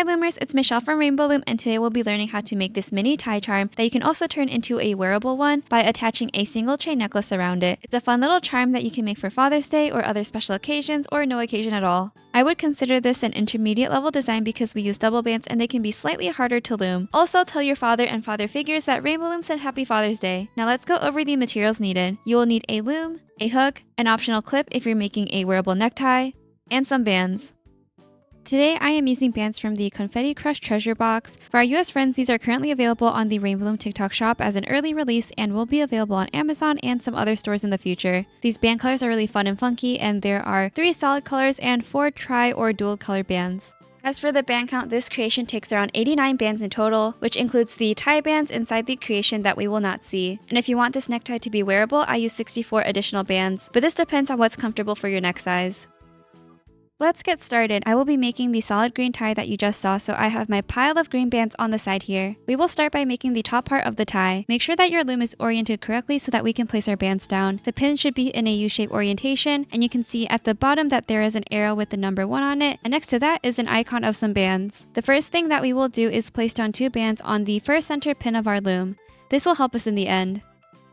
Hi Loomers, it's Michelle from Rainbow Loom, and today we'll be learning how to make this mini tie charm that you can also turn into a wearable one by attaching a single chain necklace around it. It's a fun little charm that you can make for Father's Day or other special occasions or no occasion at all. I would consider this an intermediate level design because we use double bands and they can be slightly harder to loom. Also, tell your father and father figures that Rainbow Loom said Happy Father's Day. Now let's go over the materials needed. You will need a loom, a hook, an optional clip if you're making a wearable necktie, and some bands. Today I am using bands from the Confetti Crush Treasure Box. For our US friends, these are currently available on the Rainbow Loom TikTok shop as an early release and will be available on Amazon and some other stores in the future. These band colors are really fun and funky, and there are 3 solid colors and 4 tri or dual color bands. As for the band count, this creation takes around 89 bands in total, which includes the tie bands inside the creation that we will not see. And if you want this necktie to be wearable, I use 64 additional bands, but this depends on what's comfortable for your neck size. Let's get started. I will be making the solid green tie that you just saw, so I have my pile of green bands on the side here. We will start by making the top part of the tie. Make sure that your loom is oriented correctly so that we can place our bands down. The pins should be in a U-shaped orientation, and you can see at the bottom that there is an arrow with the number 1 on it, and next to that is an icon of some bands. The first thing that we will do is place down 2 bands on the first center pin of our loom. This will help us in the end.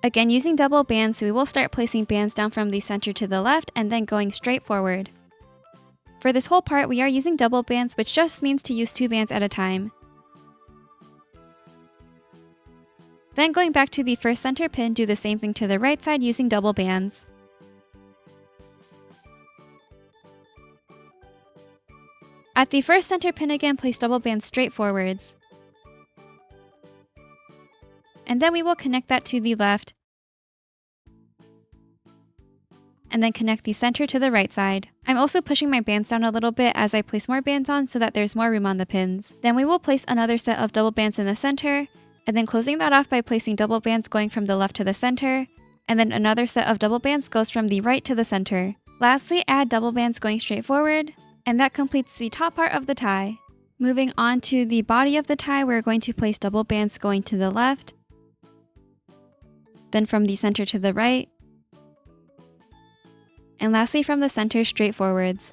Again, using double bands, we will start placing bands down from the center to the left and then going straight forward. For this whole part, we are using double bands, which just means to use 2 bands at a time. Then going back to the first center pin, do the same thing to the right side using double bands. At the first center pin again, place double bands straight forwards. And then we will connect that to the left, and then connect the center to the right side. I'm also pushing my bands down a little bit as I place more bands on so that there's more room on the pins. Then we will place another set of double bands in the center, and then closing that off by placing double bands going from the left to the center, and then another set of double bands goes from the right to the center. Lastly, add double bands going straight forward, and that completes the top part of the tie. Moving on to the body of the tie, we're going to place double bands going to the left, then from the center to the right, and lastly from the center straight forwards.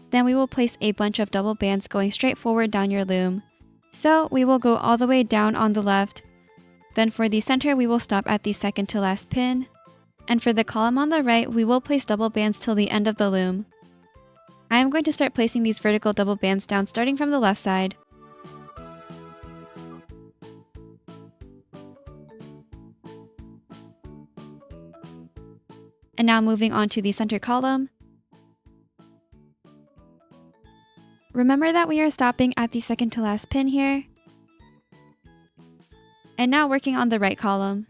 Then we will place a bunch of double bands going straight forward down your loom. So we will go all the way down on the left. Then for the center, we will stop at the second to last pin. And for the column on the right, we will place double bands till the end of the loom. I am going to start placing these vertical double bands down starting from the left side. And now moving on to the center column. Remember that we are stopping at the second to last pin here. And now working on the right column.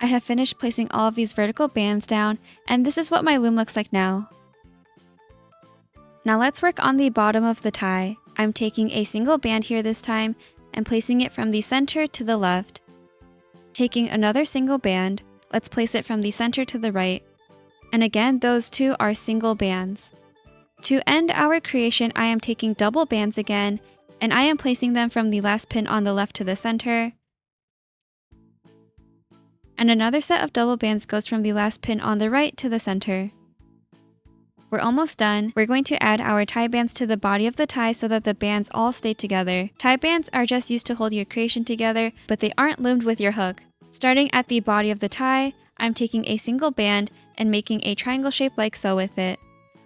I have finished placing all of these vertical bands down, and this is what my loom looks like now. Now let's work on the bottom of the tie. I'm taking a single band here this time and placing it from the center to the left. Taking another single band, let's place it from the center to the right. And again, those 2 are single bands. To end our creation, I am taking double bands again, and I am placing them from the last pin on the left to the center. And another set of double bands goes from the last pin on the right to the center. We're almost done. We're going to add our tie bands to the body of the tie so that the bands all stay together. Tie bands are just used to hold your creation together, but they aren't loomed with your hook. Starting at the body of the tie, I'm taking a single band and making a triangle shape like so with it.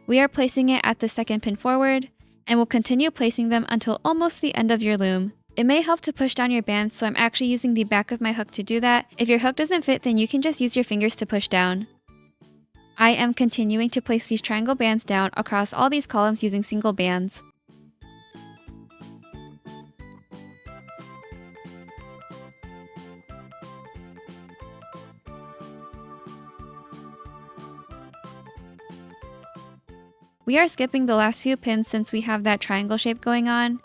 We are placing it at the second pin forward, and we'll continue placing them until almost the end of your loom. It may help to push down your bands, so I'm actually using the back of my hook to do that. If your hook doesn't fit, then you can just use your fingers to push down. I am continuing to place these triangle bands down across all these columns using single bands. We are skipping the last few pins since we have that triangle shape going on.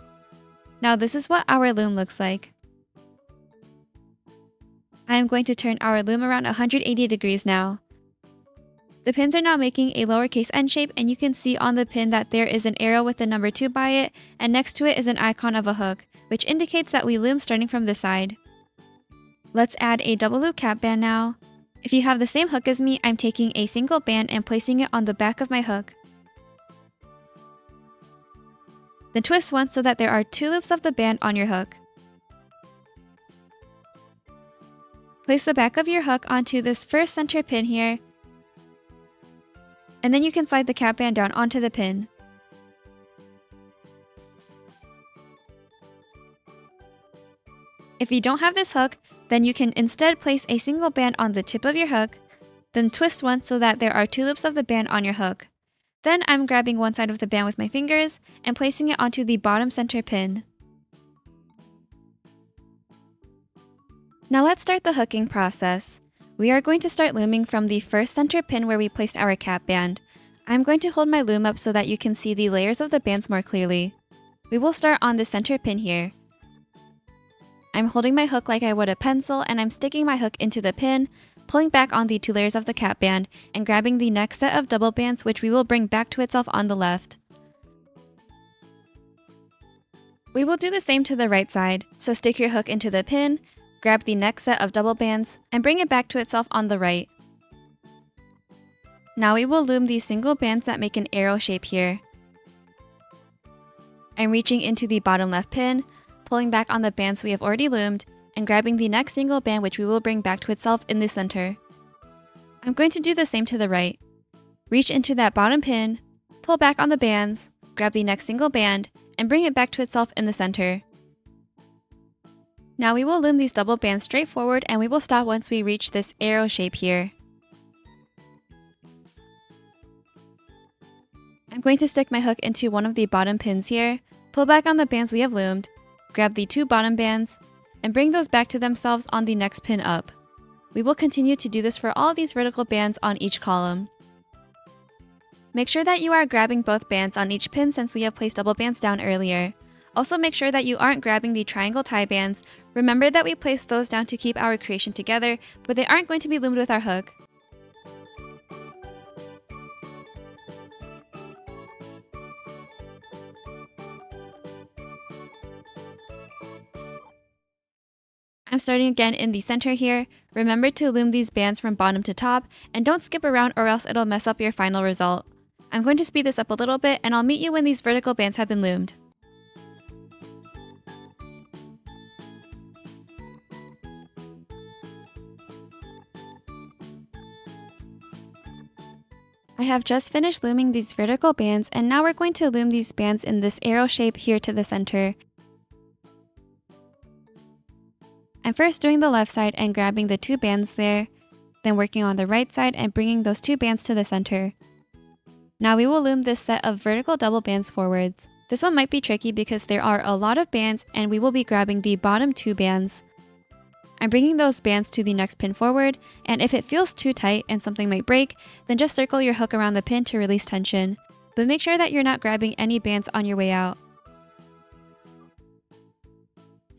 Now this is what our loom looks like. I am going to turn our loom around 180 degrees now. The pins are now making a lowercase n shape, and you can see on the pin that there is an arrow with the number 2 by it, and next to it is an icon of a hook, which indicates that we loom starting from this side. Let's add a double loop cap band now. If you have the same hook as me, I'm taking a single band and placing it on the back of my hook. Then twist once so that there are 2 loops of the band on your hook. Place the back of your hook onto this first center pin here, and then you can slide the cap band down onto the pin. If you don't have this hook, then you can instead place a single band on the tip of your hook, then twist once so that there are 2 loops of the band on your hook. Then I'm grabbing one side of the band with my fingers and placing it onto the bottom center pin. Now let's start the hooking process. We are going to start looming from the first center pin where we placed our cap band. I'm going to hold my loom up so that you can see the layers of the bands more clearly. We will start on the center pin here. I'm holding my hook like I would a pencil, and I'm sticking my hook into the pin, pulling back on the 2 layers of the cap band, and grabbing the next set of double bands, which we will bring back to itself on the left. We will do the same to the right side, so stick your hook into the pin, grab the next set of double bands, and bring it back to itself on the right. Now we will loom these single bands that make an arrow shape here. I'm reaching into the bottom left pin, pulling back on the bands we have already loomed, and grabbing the next single band, which we will bring back to itself in the center. I'm going to do the same to the right. Reach into that bottom pin, pull back on the bands, grab the next single band, and bring it back to itself in the center. Now we will loom these double bands straight forward, and we will stop once we reach this arrow shape here. I'm going to stick my hook into one of the bottom pins here, pull back on the bands we have loomed, grab the 2 bottom bands, and bring those back to themselves on the next pin up. We will continue to do this for all of these vertical bands on each column. Make sure that you are grabbing both bands on each pin since we have placed double bands down earlier. Also make sure that you aren't grabbing the triangle tie bands. Remember that we placed those down to keep our creation together, but they aren't going to be loomed with our hook. I'm starting again in the center here. Remember to loom these bands from bottom to top, and don't skip around or else it'll mess up your final result. I'm going to speed this up a little bit, and I'll meet you when these vertical bands have been loomed. I have just finished looming these vertical bands, and now we're going to loom these bands in this arrow shape here to the center. I'm first doing the left side and grabbing the 2 bands there, then working on the right side and bringing those 2 bands to the center. Now we will loom this set of vertical double bands forwards. This one might be tricky because there are a lot of bands, and we will be grabbing the bottom 2 bands. I'm bringing those bands to the next pin forward, and if it feels too tight and something might break, then just circle your hook around the pin to release tension. But make sure that you're not grabbing any bands on your way out.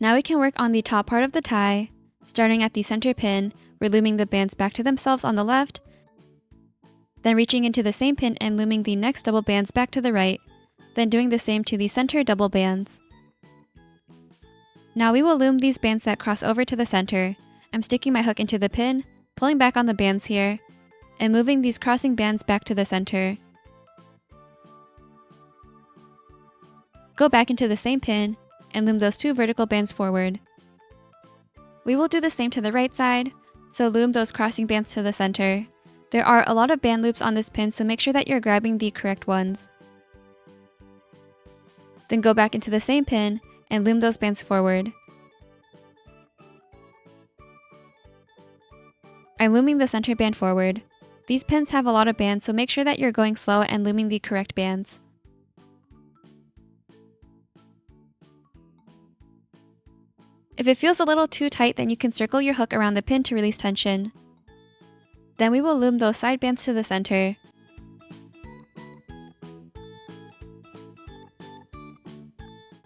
Now we can work on the top part of the tie. Starting at the center pin, we're looming the bands back to themselves on the left, then reaching into the same pin and looming the next double bands back to the right, then doing the same to the center double bands. Now we will loom these bands that cross over to the center. I'm sticking my hook into the pin, pulling back on the bands here, and moving these crossing bands back to the center. Go back into the same pin, and loom those 2 vertical bands forward. We will do the same to the right side, so loom those crossing bands to the center. There are a lot of band loops on this pin, so make sure that you're grabbing the correct ones. Then go back into the same pin and loom those bands forward. I'm looming the center band forward. These pins have a lot of bands, so make sure that you're going slow and looming the correct bands. If it feels a little too tight, then you can circle your hook around the pin to release tension. Then we will loom those side bands to the center.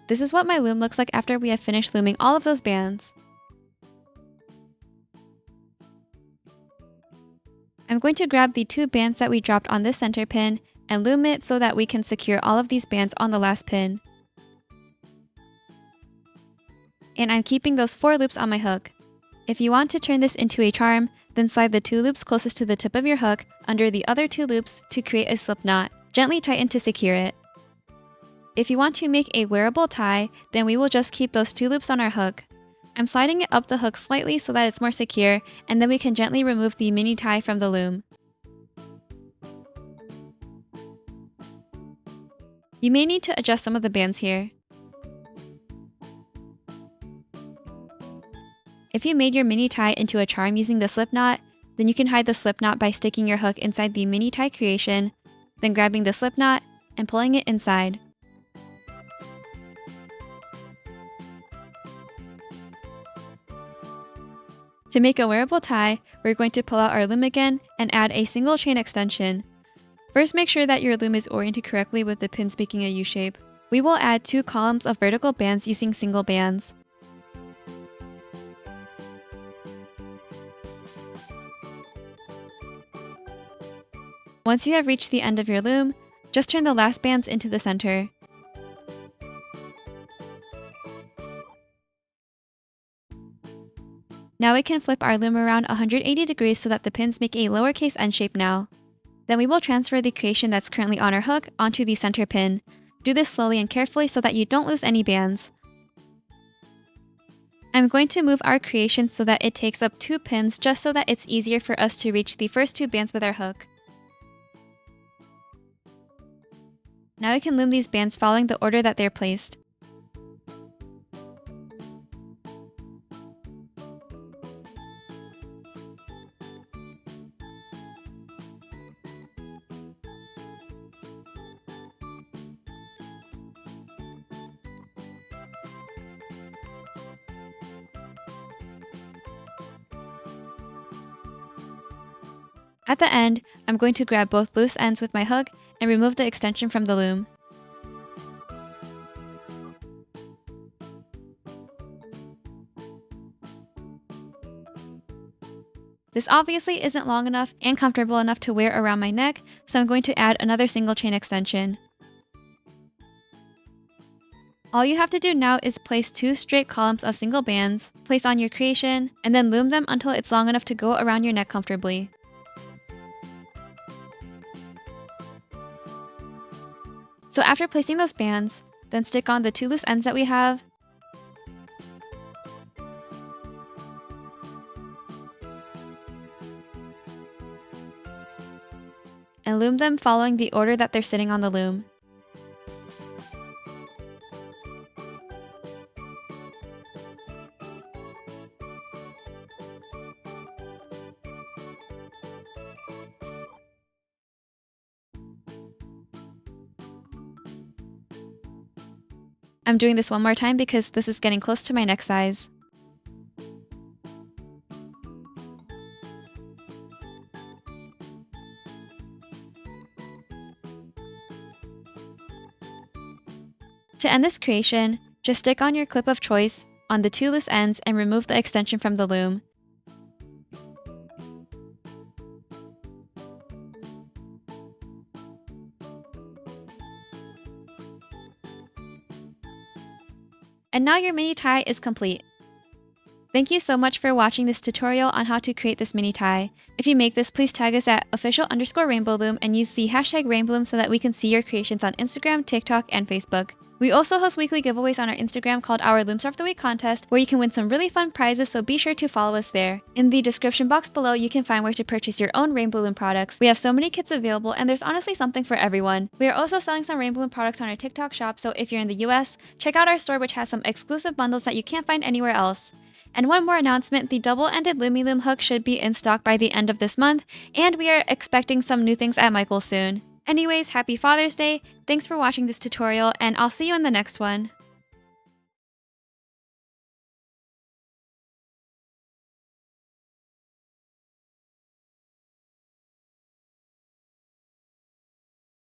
This is what my loom looks like after we have finished looming all of those bands. I'm going to grab the 2 bands that we dropped on this center pin and loom it so that we can secure all of these bands on the last pin. And I'm keeping those 4 loops on my hook. If you want to turn this into a charm, then slide the 2 loops closest to the tip of your hook under the other 2 loops to create a slip knot. Gently tighten to secure it. If you want to make a wearable tie, then we will just keep those 2 loops on our hook. I'm sliding it up the hook slightly so that it's more secure, and then we can gently remove the mini tie from the loom. You may need to adjust some of the bands here. If you made your mini tie into a charm using the slip knot, then you can hide the slip knot by sticking your hook inside the mini tie creation, then grabbing the slip knot and pulling it inside. To make a wearable tie, we're going to pull out our loom again and add a single chain extension. First, make sure that your loom is oriented correctly with the pins making a U shape. We will add 2 columns of vertical bands using single bands. Once you have reached the end of your loom, just turn the last bands into the center. Now we can flip our loom around 180 degrees so that the pins make a lowercase n shape now. Then we will transfer the creation that's currently on our hook onto the center pin. Do this slowly and carefully so that you don't lose any bands. I'm going to move our creation so that it takes up 2 pins just so that it's easier for us to reach the first 2 bands with our hook. Now we can loom these bands following the order that they're placed. At the end, I'm going to grab both loose ends with my hook and remove the extension from the loom. This obviously isn't long enough and comfortable enough to wear around my neck, so I'm going to add another single chain extension. All you have to do now is place 2 straight columns of single bands, place on your creation, and then loom them until it's long enough to go around your neck comfortably. So after placing those bands, then stick on the 2 loose ends that we have, and loom them following the order that they're sitting on the loom. I'm doing this one more time because this is getting close to my neck size. To end this creation, just stick on your clip of choice on the 2 loose ends and remove the extension from the loom. And now your mini tie is complete. Thank you so much for watching this tutorial on how to create this mini tie. If you make this, please tag us at official_rainbowloom and use the hashtag rainbowloom so that we can see your creations on Instagram, TikTok, and Facebook. We also host weekly giveaways on our Instagram called our Loom Star of the Week contest, where you can win some really fun prizes, so be sure to follow us there. In the description box below, you can find where to purchase your own Rainbow Loom products. We have so many kits available, and there's honestly something for everyone. We are also selling some Rainbow Loom products on our TikTok shop, so if you're in the US, check out our store, which has some exclusive bundles that you can't find anywhere else. And one more announcement, the double-ended Loomy Loom hook should be in stock by the end of this month, and we are expecting some new things at Michael's soon. Anyways, happy Father's Day, thanks for watching this tutorial, and I'll see you in the next one.